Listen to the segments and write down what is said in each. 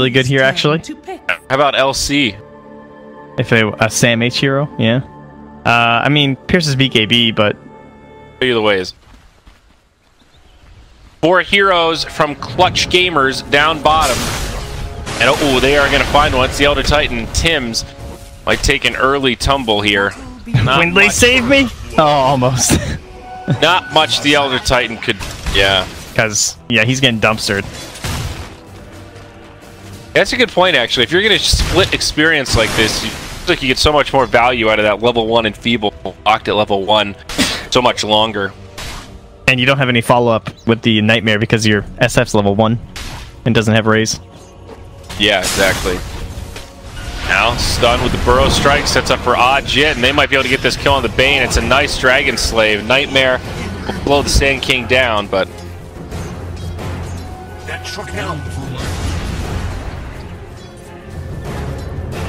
really good here, actually. How about LC? If a Sam H hero, yeah. I mean, Pierce is BKB, but... Either ways. 4 heroes from Clutch Gamers down bottom. And oh, they are going to find one. It's the Elder Titan. Tim's might take an early tumble here. When they save me? Oh, almost. Not much the Elder Titan could... Yeah. Because, yeah, he's getting dumpstered. That's a good point, actually. If you're going to split experience like this, you feel like you get so much more value out of that level 1 Enfeeble locked at level 1 so much longer. And you don't have any follow-up with the Nightmare because your SF's level 1 and doesn't have raise. Yeah, exactly. Now, stun with the Burrow Strike, sets up for Odd Jit, and they might be able to get this kill on the Bane. It's a nice Dragon Slave. Nightmare will blow the Sand King down, but... That should help.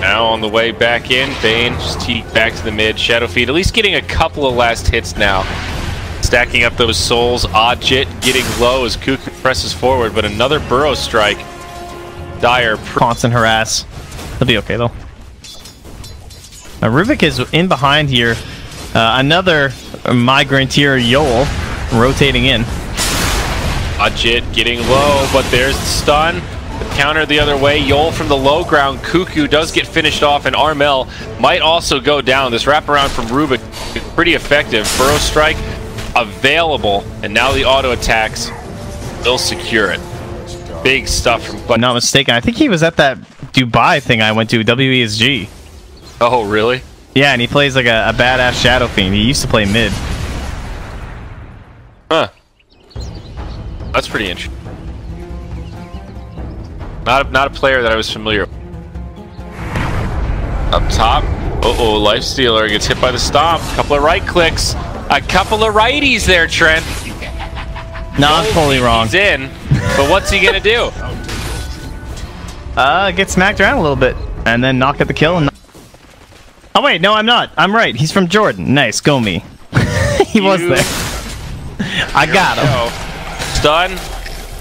Now on the way back in, Bane just back to the mid. Shadowfeed at least getting a couple of last hits now. Stacking up those souls. Odd Jit getting low as Cuckoo presses forward, but another Burrow Strike. Dire. Constant harass. He'll be okay, though. Rubik is in behind here. Another Migrantier Yol rotating in. Odd Jit getting low, but there's the stun. The counter the other way. Yol from the low ground. Cuckoo does get finished off, and Armel might also go down. This wraparound from Rubik is pretty effective. Burrow Strike available, and now the auto attacks will secure it. Big stuff from... But not mistaken, I think he was at that Dubai thing I went to, WESG. Oh, really? Yeah, and he plays like a badass Shadow Fiend. He used to play mid. Huh. That's pretty interesting. Not a player that I was familiar with. Up top. Uh-oh, Lifestealer gets hit by the stomp. A couple of right clicks. A couple of righties there, Trent. Not fully wrong. He's in, but what's he gonna do? Get smacked around a little bit, and then knock at the kill. And oh wait, no, I'm not. I'm right. He's from Jordan. Nice, go me. He was there. I got him. Stun.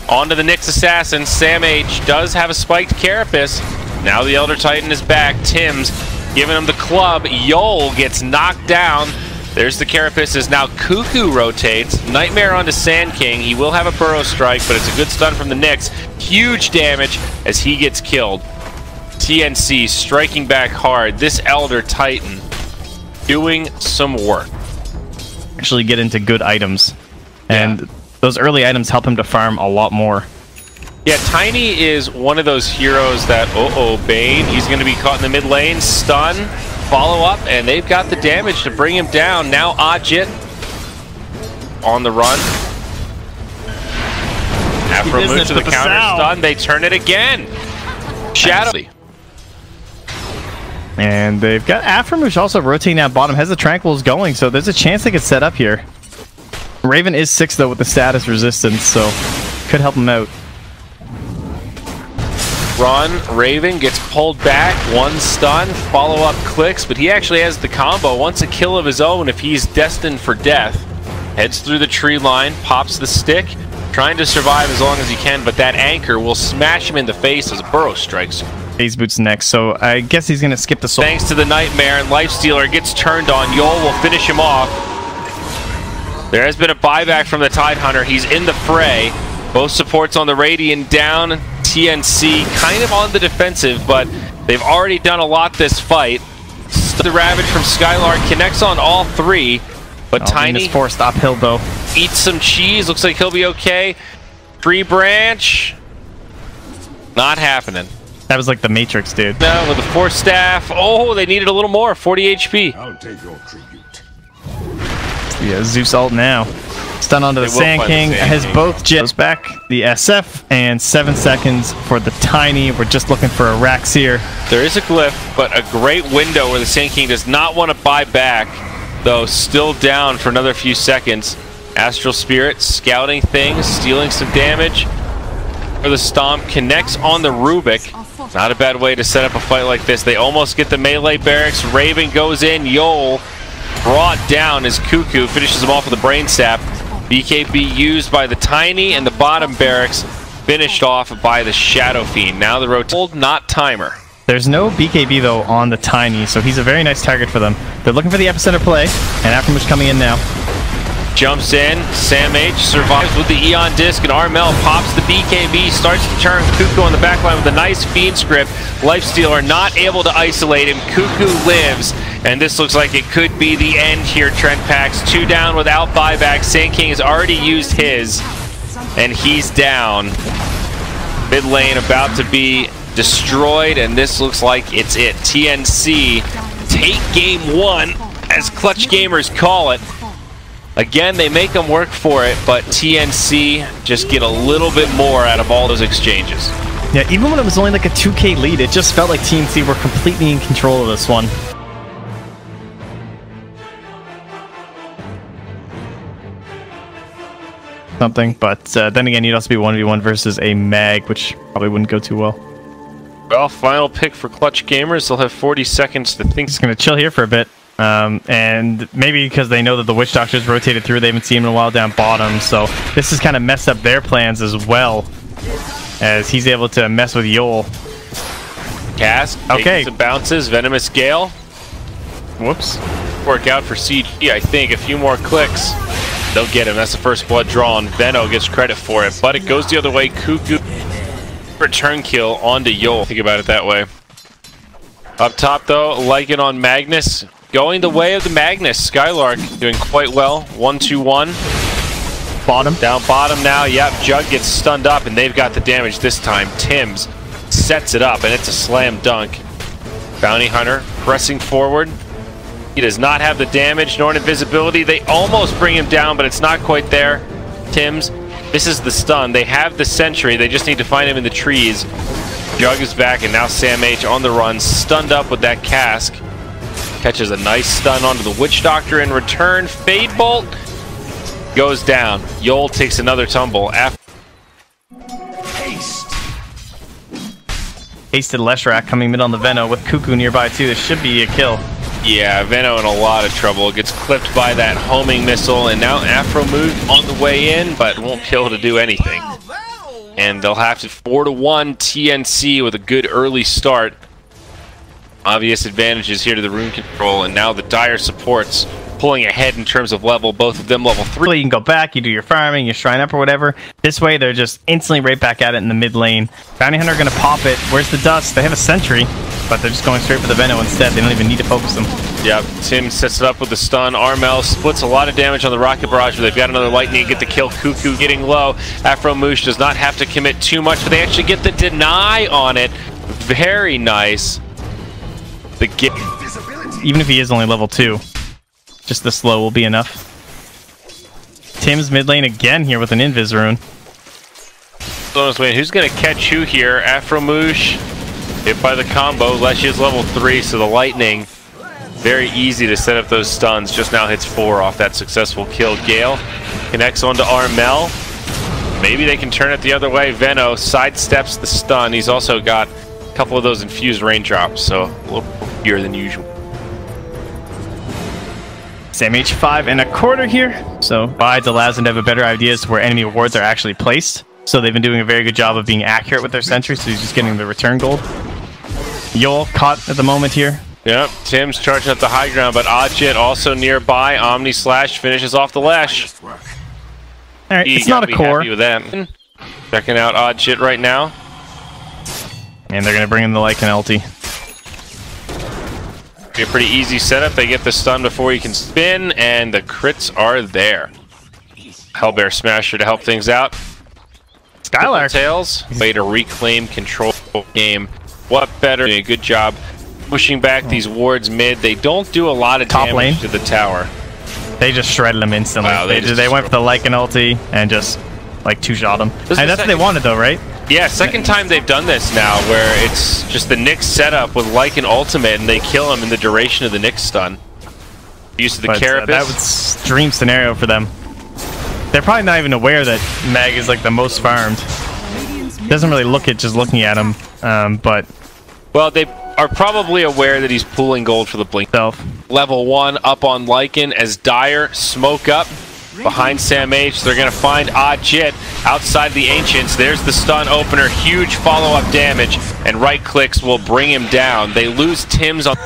On to the Nyx Assassin. Sam H does have a spiked Carapace. Now the Elder Titan is back. Tim's giving him the club. Yol gets knocked down. There's the Carapace as now Cuckoo rotates. Nightmare onto Sand King. He will have a Burrow Strike, but it's a good stun from the Nyx. Huge damage as he gets killed. TNC striking back hard. This Elder Titan doing some work. Actually get into good items. And those early items help him to farm a lot more. Yeah, Tiny is one of those heroes that, Bane, he's going to be caught in the mid lane. Stun, follow up, and they've got the damage to bring him down. Now Odd Jit on the run. Afro moves to the counter stun. They turn it again. Shadow. And they've got Afromush also rotating down bottom. Has the Tranquils going, so there's a chance they could set up here. Raven is 6 though with the status resistance, so could help him out. Run, Raven gets pulled back, one stun, follow-up clicks, but he actually has the combo. Wants a kill of his own if he's destined for death. Heads through the tree line, pops the stick, trying to survive as long as he can, but that anchor will smash him in the face as Burrow strikes. Phase Boots next, so I guess he's going to skip the soul. Thanks to the Nightmare, and Lifestealer gets turned on. Yol will finish him off. There has been a buyback from the Tidehunter. He's in the fray. Both supports on the Radiant down. TNC kind of on the defensive, but they've already done a lot this fight. The Ravage from Skylark connects on all 3, but Tiny is forced uphill though. Eats some cheese. Looks like he'll be okay. Tree Branch. Not happening. That was like the Matrix, dude. No, with the Force Staff. Oh, they needed a little more. 40 HP. I'll take your tribute. Yeah, Zeus ult now. Stun onto the Sand King. Has both Jets back. The SF and 7 seconds for the Tiny. We're just looking for a Rax here. There is a glyph, but a great window where the Sand King does not want to buy back, though still down for another few seconds. Astral Spirit scouting things, stealing some damage. For the Stomp, connects on the Rubik. Not a bad way to set up a fight like this. They almost get the melee barracks. Raven goes in. Yol brought down as Cuckoo finishes him off with a Brain Sap. BKB used by the Tiny and the bottom barracks. finished off by the Shadow Fiend. Now the rotate, not timer. There's no BKB though on the Tiny, so he's a very nice target for them. They're looking for the epicenter play, and Afromush coming in now. Jumps in, Sam H survives with the Eon Disc, and Armel pops the BKB, starts to turn Cuckoo on the backline with a nice Fiend script. Lifestealer not able to isolate him. Cuckoo lives, and this looks like it could be the end here, Trent Pax. 2 down without buyback. Sand King has already used his, and he's down. Mid lane about to be destroyed, and this looks like it's it. TNC take game 1, as Clutch Gamers call it. Again, they make them work for it, but TNC just get a little bit more out of all those exchanges. Yeah, even when it was only like a 2K lead, it just felt like TNC were completely in control of this one. Something, but then again, you'd also be 1v1 versus a Mag, which probably wouldn't go too well. Well, final pick for Clutch Gamers. They'll have 40 seconds to think. Just going to chill here for a bit. And maybe because they know that the Witch Doctor's rotated through, they haven't seen him in a while down bottom, so this has kind of messed up their plans as well, as he's able to mess with Yol. Cast, okay, some bounces, Venomous Gale. Whoops. Work out for CG, I think. A few more clicks, they'll get him. That's the first blood drawn. Veno gets credit for it, but it goes the other way. Cuckoo, return kill onto Yol. Think about it that way. Up top, though, Lycan on Magnus. Going the way of the Magnus. Skylark doing quite well. 1-2-1. Bottom. Down bottom now. Yep, Jug gets stunned up, and they've got the damage this time. Tims sets it up, and it's a slam dunk. Bounty Hunter pressing forward. He does not have the damage nor invisibility. They almost bring him down, but it's not quite there. Tims misses the stun. They have the sentry. They just need to find him in the trees. Jug is back, and now Sam H on the run, stunned up with that cask. Catches a nice stun onto the Witch Doctor in return. Fade Bolt goes down. Yol takes another tumble. Hasted Leshrac coming mid on the Veno with Cuckoo nearby too. This should be a kill. Yeah, Veno in a lot of trouble. Gets clipped by that homing missile, and now Afromush on the way in, but won't be able to do anything. And they'll have to 4-1 TNC with a good early start. Obvious advantages here to the rune control, and now the dire supports pulling ahead in terms of level, both of them level 3. You can go back, you do your farming, you shrine up or whatever. This way, they're just instantly right back at it in the mid lane. Bounty Hunter going to pop it. Where's the dust? They have a sentry, but they're just going straight for the Veno instead. They don't even need to focus them. Yep, Tim sets it up with the stun. Armel splits a lot of damage on the Rocket Barrage, but they've got another lightning to get the kill. Cuckoo getting low. Afromush does not have to commit too much, but they actually get the deny on it. Very nice. The even if he is only level 2, just this low will be enough. Tim's mid lane again here with an Invis rune. Who's going to catch who here? Afromush hit by the combo. Leshy is level 3, so the lightning very easy to set up those stuns. Just now hits 4 off that successful kill. Gale connects onto Armel. Maybe they can turn it the other way. Veno sidesteps the stun. He's also got a couple of those infused raindrops, so a little bigger than usual. Sam H 5.25 here. So Bides allows them to have a better idea as to where enemy wards are actually placed. So they've been doing a very good job of being accurate with their sentry, so he's just getting the return gold. Yol caught at the moment here. Yep, Tim's charging up the high ground, but Oddjet also nearby. Omni Slash finishes off the Lash. Alright, it's not a core. Happy with that. Checking out Oddjet right now. And they're going to bring in the Lycan ulti. Be a pretty easy setup. They get the stun before he can spin, and the crits are there. Hellbear Smasher to help things out. Skylark. Tails, way to reclaim control game. What better? Doing a good job pushing back these wards mid. They don't do a lot of top damage lane to the tower. They just shredded them instantly. Wow, they went for the Lycan ulti and just like two-shot them. And that's what they wanted though, right? Yeah, second time they've done this now, where it's just the Nyx setup with Lycan ultimate, and they kill him in the duration of the Nyx stun. Use of the Carapace. That was dream scenario for them. They're probably not even aware that Mag is like the most farmed. Doesn't really look it just looking at him, but... Well, they are probably aware that he's pooling gold for the blink. Self. Level 1 up on Lycan as Dire smoke up. behind Sam H. They're going to find Jit outside the Ancients. There's the stun opener. Huge follow-up damage, and right clicks will bring him down. They lose Tim's on...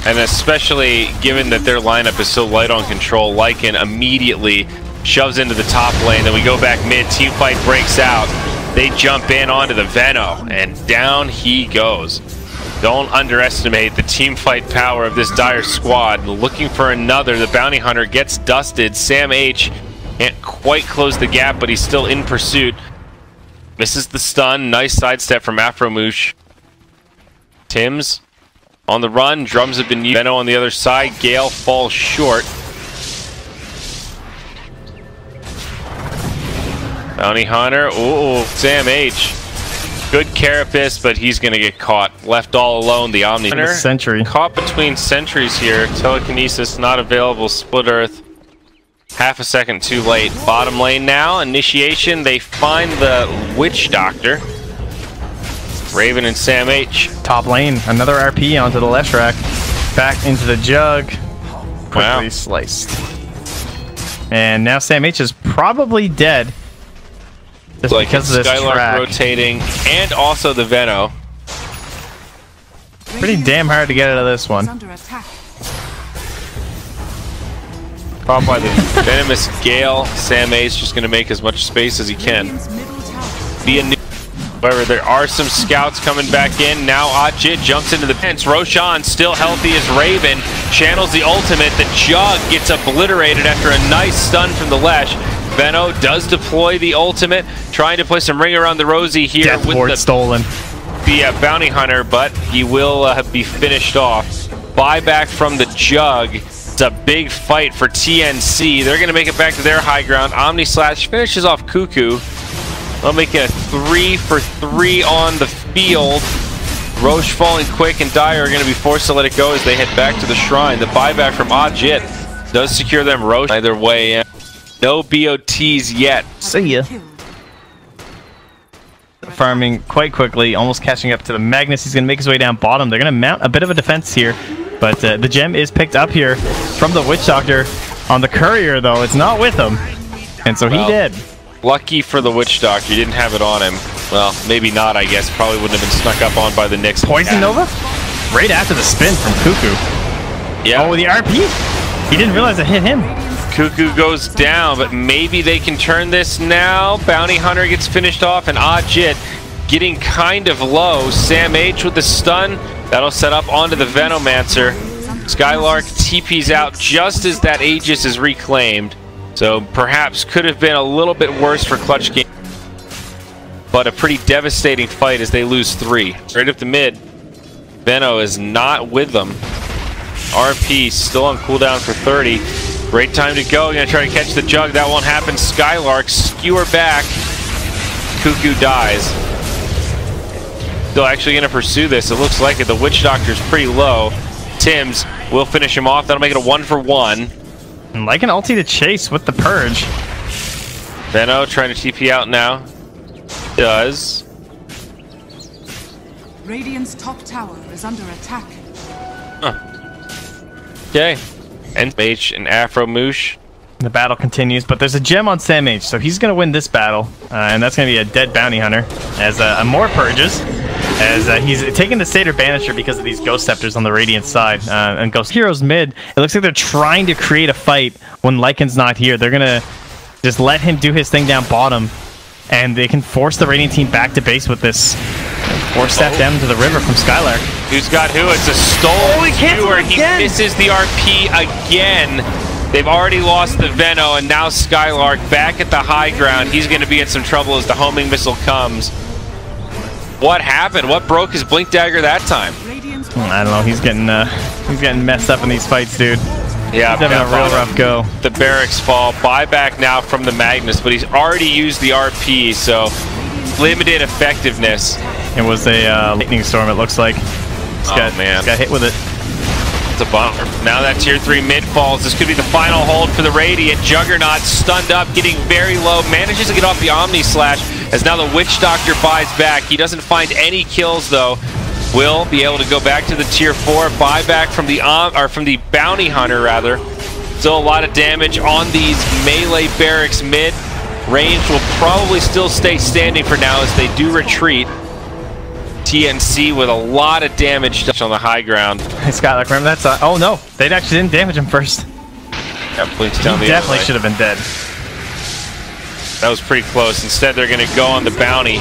And especially given that their lineup is so light on control, Lycan immediately shoves into the top lane. Then we go back mid, team fight breaks out. They jump in onto the Veno, and down he goes. Don't underestimate the team fight power of this Dire squad. Looking for another, the Bounty Hunter gets dusted. Sam H can't quite close the gap, but he's still in pursuit. Misses the stun, nice sidestep from Afromoosh. Tim's on the run, drums have been used. Veno on the other side, Gale falls short. Bounty Hunter, ooh, Sam H. Good carapace, but he's gonna get caught. Left all alone, the Omni Hunter. Sentry. Caught between sentries here. Telekinesis not available, Split Earth. Half a second too late. Bottom lane now, initiation. They find the Witch Doctor. Raven and Sam H. Top lane, another RP onto the left track. Back into the jug. Quickly sliced. And now Sam H is probably dead. Just like because of this Skylark track. rotating, and also the Veno. Pretty damn hard to get out of this one. Caught by the venomous Gale. Sam A's just going to make as much space as he can. However, there are some scouts coming back in. Now Jit jumps into the fence. Roshan, still healthy as Raven, channels the ultimate. The Jug gets obliterated after a nice stun from the Lesh. Veno does deploy the ultimate, trying to play some ring around the rosy here. Death with Ward the stolen. The Bounty Hunter, but he will be finished off. Buyback from the Jug. It's a big fight for TNC. They're going to make it back to their high ground. Omni Slash finishes off Cuckoo. They'll make it a 3 for 3 on the field. Roche falling quick and Dire are going to be forced to let it go as they head back to the shrine. The buyback from Jit does secure them. Roche either way. No BOTs yet. See ya. Farming quite quickly, almost catching up to the Magnus. He's going to make his way down bottom. They're going to mount a bit of a defense here, but the gem is picked up here from the Witch Doctor. On the Courier, though, it's not with him, and so he did. Lucky for the Witch Doctor, he didn't have it on him. Well, maybe not, I guess. Probably wouldn't have been snuck up on by the Nyx. Poison Nova? Right after the spin from Cuckoo. Yeah. Oh, with the RP? He didn't realize it hit him. Cuckoo goes down, but maybe they can turn this now. Bounty Hunter gets finished off, and Jit getting kind of low. Sam H with the stun. That'll set up onto the Venomancer. Skylark TP's out just as that Aegis is reclaimed. So perhaps could have been a little bit worse for Clutch Game. But a pretty devastating fight as they lose 3. Right up the mid. Veno is not with them. RP still on cooldown for 30. Great time to go. Gonna try to catch the Jug. That won't happen. Skylark skewer back. Cuckoo dies. Still actually gonna pursue this. It looks like it. The Witch Doctor's pretty low. Tim's will finish him off. That'll make it a 1 for 1. And like an ulti to chase with the Purge. Veno trying to TP out now. Does. Radiant's top tower is under attack. Okay. And H and Afromoosh. The battle continues, but there's a gem on Sam H, so he's going to win this battle, and that's going to be a dead Bounty Hunter, as more Purges, as he's taking the Satyr Banisher because of these Ghost Scepters on the Radiant side, and Ghost Heroes mid. It looks like they're trying to create a fight when Lycan's not here. They're going to just let him do his thing down bottom, and they can force the Radiant team back to base with this 4-step down to the river from Skylark. Who's got who? It's a stolen skewer. He misses the RP again. They've already lost the Veno, and now Skylark back at the high ground. He's going to be in some trouble as the homing missile comes. What happened? What broke his Blink Dagger that time? I don't know. He's getting messed up in these fights, dude. Yeah, he's having a real rough go. The barracks fall. Buyback now from the Magnus, but he's already used the RP, so limited effectiveness. It was a lightning storm, it looks like. Man. Got hit with it. It's a bummer. Now that tier 3 mid falls, this could be the final hold for the Radiant. Juggernaut stunned up, getting very low, manages to get off the Omni Slash as now the Witch Doctor buys back. He doesn't find any kills though. Will be able to go back to the tier 4 buyback from the Bounty Hunter rather. Still a lot of damage on these melee barracks mid. Range will probably still stay standing for now as they do retreat. TNC with a lot of damage on the high ground. Hey, Skylark, remember that's oh no, they actually didn't damage him first. Got blinks down the Definitely other way. should have been dead. That was pretty close. Instead, they're going to go on the bounty.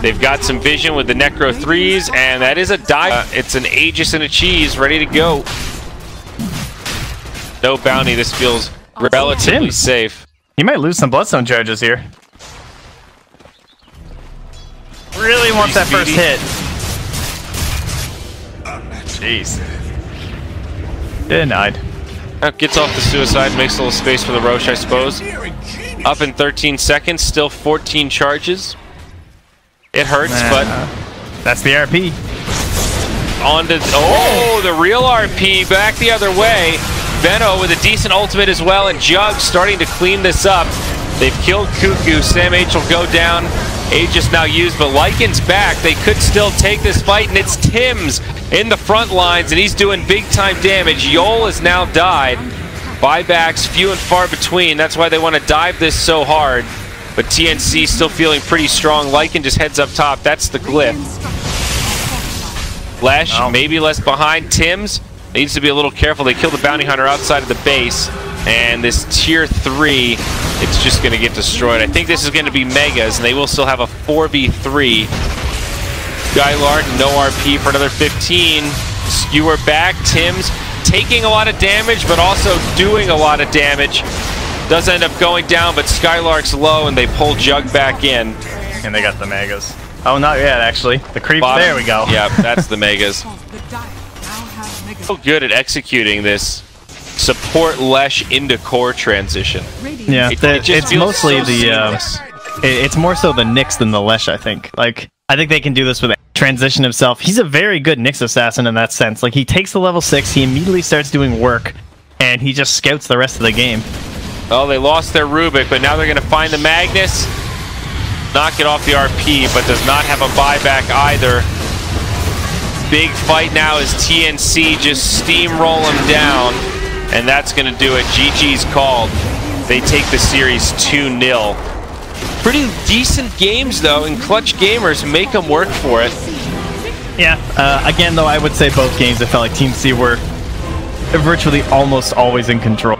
They've got some vision with the Necro 3s, and that is a dive. It's an Aegis and a cheese ready to go. No bounty. This feels relatively safe. He might lose some Bloodstone charges here. Really want that first hit. Jeez. Denied. Gets off the suicide, makes a little space for the Roche, I suppose. Up in 13 seconds, still 14 charges. It hurts, but that's the RP. On to the real RP back the other way. Veno with a decent ultimate as well, and Jug starting to clean this up. They've killed Cuckoo. Sam H will go down. Aegis now used, but Lycan's back. They could still take this fight, and it's Tim's in the front lines, and he's doing big time damage. Yol has now died. Buybacks few and far between. That's why they want to dive this so hard. But TNC still feeling pretty strong. Lycan just heads up top. That's the glyph. Lesh maybe less behind. Tim's needs to be a little careful. They kill the bounty hunter outside of the base. And this tier 3, it's just going to get destroyed. I think this is going to be Megas, and they will still have a 4v3. Skylark, no RP for another 15. Skewer back. Tim's taking a lot of damage, but also doing a lot of damage. Does end up going down, but Skylark's low, and they pull Jug back in. And they got the Megas. Oh, not yet, actually. The creep. There we go. Yeah, that's the Megas. So good at executing this support Lesh into core transition. Yeah, it's mostly so it's more so the Nyx than the Lesh, I think. Like, I think they can do this with transition himself. He's a very good Nyx assassin in that sense. Like, he takes the level 6, he immediately starts doing work, and he just scouts the rest of the game. Oh, they lost their Rubik, but now they're going to find the Magnus. Knock it off the RP, but does not have a buyback either. Big fight now as TNC just steamroll him down, and that's going to do it. GG's called. They take the series 2-0. Pretty decent games, though, and clutch gamers make them work for it. Yeah, again, though, I would say both games, I felt like Team C were virtually almost always in control.